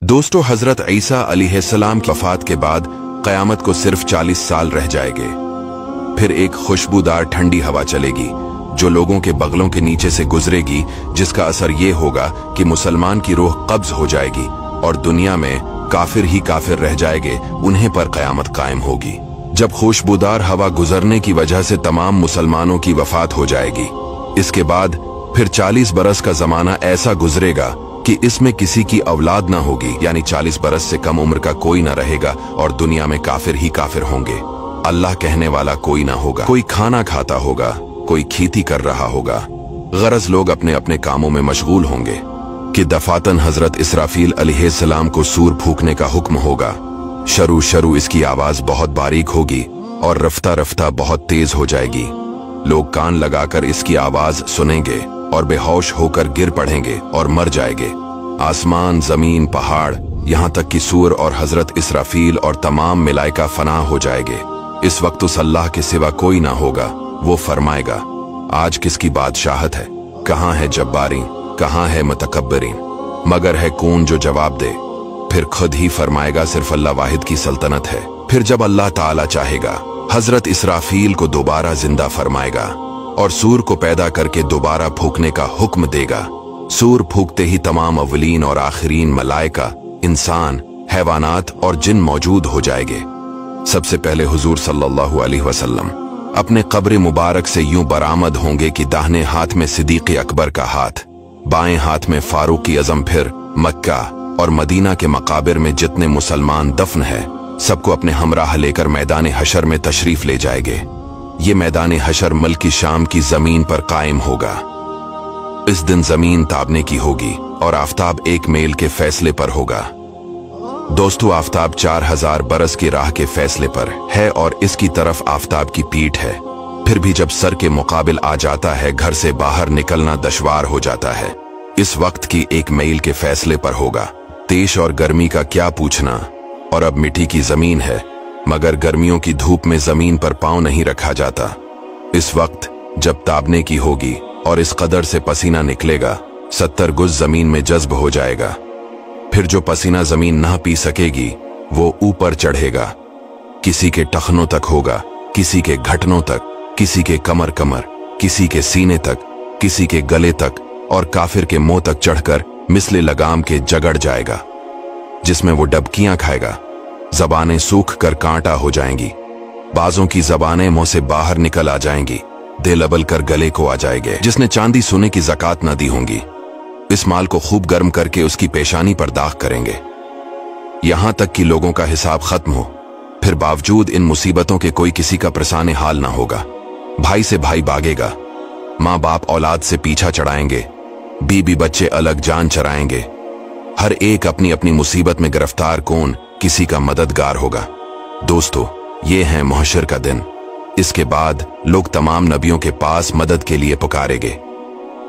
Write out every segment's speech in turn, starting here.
दोस्तों, हजरत ईसा अलैहिस्सलाम की वफात के बाद क़यामत को सिर्फ 40 साल रह जाएंगे। फिर एक खुशबूदार ठंडी हवा चलेगी जो लोगों के बगलों के नीचे से गुजरेगी, जिसका असर ये होगा कि मुसलमान की रूह कब्ज हो जाएगी और दुनिया में काफिर ही काफिर रह जाएंगे, उन्हें पर क़यामत कायम होगी। जब खुशबूदार हवा गुजरने की वजह से तमाम मुसलमानों की वफात हो जाएगी, इसके बाद फिर 40 बरस का जमाना ऐसा गुजरेगा कि इसमें किसी की औलाद ना होगी, यानी 40 बरस से कम उम्र का कोई ना रहेगा और दुनिया में काफिर ही काफिर होंगे। अल्लाह कहने वाला कोई ना होगा, कोई खाना खाता होगा, कोई खेती कर रहा होगा, गरज लोग अपने अपने कामों में मशगूल होंगे कि दफातन हजरत इसराफील अलैहिस्सलाम को सूर फूकने का हुक्म होगा। शरू इसकी आवाज बहुत बारीक होगी और रफ्ता रफ्ता बहुत तेज हो जाएगी। लोग कान लगाकर इसकी आवाज सुनेंगे और बेहोश होकर गिर पड़ेंगे और मर जाएंगे। आसमान, जमीन, पहाड़, यहाँ तक कि सूर और हजरत इसराफील और तमाम मलाइका फना हो जाएंगे। इस वक्त उस अल्लाह के सिवा कोई ना होगा। वो फरमाएगा, आज किसकी बादशाहत है? कहाँ है जब्बारीन, कहाँ है मुतकब्बरीन? मगर है कौन जो जवाब दे? फिर खुद ही फरमाएगा, सिर्फ अल्लाह वाहिद की सल्तनत है। फिर जब अल्लाह ताला चाहेगा, हजरत इसराफील को दोबारा जिंदा फरमाएगा और सूर को पैदा करके दोबारा फूकने का हुक्म देगा। सूर फूकते ही तमाम अवलीन और आखिरीन मलाइका, इंसान, हैवानात और जिन मौजूद हो जाएंगे। सबसे पहले हुजूर सल्लल्लाहु अलैहि वसल्लम अपने कब्र मुबारक से यूं बरामद होंगे कि दाहिने हाथ में सिद्दीक़ अकबर का हाथ, बाएं हाथ में फारूक आज़म। फिर मक्का और मदीना के मकाबिर में जितने मुसलमान दफन है, सबको अपने हमराह लेकर मैदान हशर में तशरीफ ले जाएंगे। ये मैदान हशर मुल्क शाम की जमीन पर कायम होगा। इस दिन जमीन ताबने की होगी और आफताब एक मेल के फैसले पर होगा। दोस्तों, आफताब 4000 बरस की राह के फैसले पर है और इसकी तरफ आफताब की पीठ है। फिर भी जब सर के मुकाबिल आ जाता है, घर से बाहर निकलना दुश्वार हो जाता है। इस वक्त की एक मील के फैसले पर होगा। तेज और गर्मी का क्या पूछना, और अब मिट्टी की जमीन है, मगर गर्मियों की धूप में जमीन पर पांव नहीं रखा जाता। इस वक्त जब ताबने की होगी और इस कदर से पसीना निकलेगा, 70 गुज जमीन में जज्ब हो जाएगा। फिर जो पसीना जमीन ना पी सकेगी, वो ऊपर चढ़ेगा। किसी के टखनों तक होगा, किसी के घटनों तक, किसी के कमर, किसी के सीने तक, किसी के गले तक, और काफिर के मुंह तक चढ़कर मिसले लगाम के जगड़ जाएगा, जिसमें वो डबकियां खाएगा। जबानें सूख कर कांटा हो जाएंगी, बाजों की जबानें मुंह से बाहर निकल आ जाएंगी, दिल अबल कर गले को आ जाएंगे। जिसने चांदी सोने की ज़कात न दी होंगी, इस माल को खूब गर्म करके उसकी पेशानी पर दाग करेंगे, यहां तक कि लोगों का हिसाब खत्म हो। फिर बावजूद इन मुसीबतों के कोई किसी का प्रसाने हाल ना होगा। भाई से भाई भागेगा, माँ बाप औलाद से पीछा चढ़ाएंगे, बीबी बच्चे अलग जान चराएंगे। हर एक अपनी अपनी मुसीबत में गिरफ्तार, कौन किसी का मददगार होगा। दोस्तों, ये है महशर का दिन। इसके बाद लोग तमाम नबियों के पास मदद के लिए पुकारेंगे,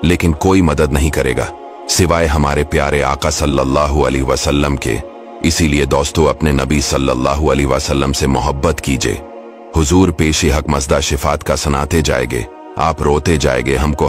लेकिन कोई मदद नहीं करेगा सिवाय हमारे प्यारे आका सल्लल्लाहु अलैहि वसल्लम के। इसीलिए दोस्तों, अपने नबी सल्लल्लाहु अलैहि वसल्लम से मोहब्बत कीजिए। हुजूर पेशी हक मज़दा शिफात का सुनाते जाएंगे, आप रोते जाएंगे, हमको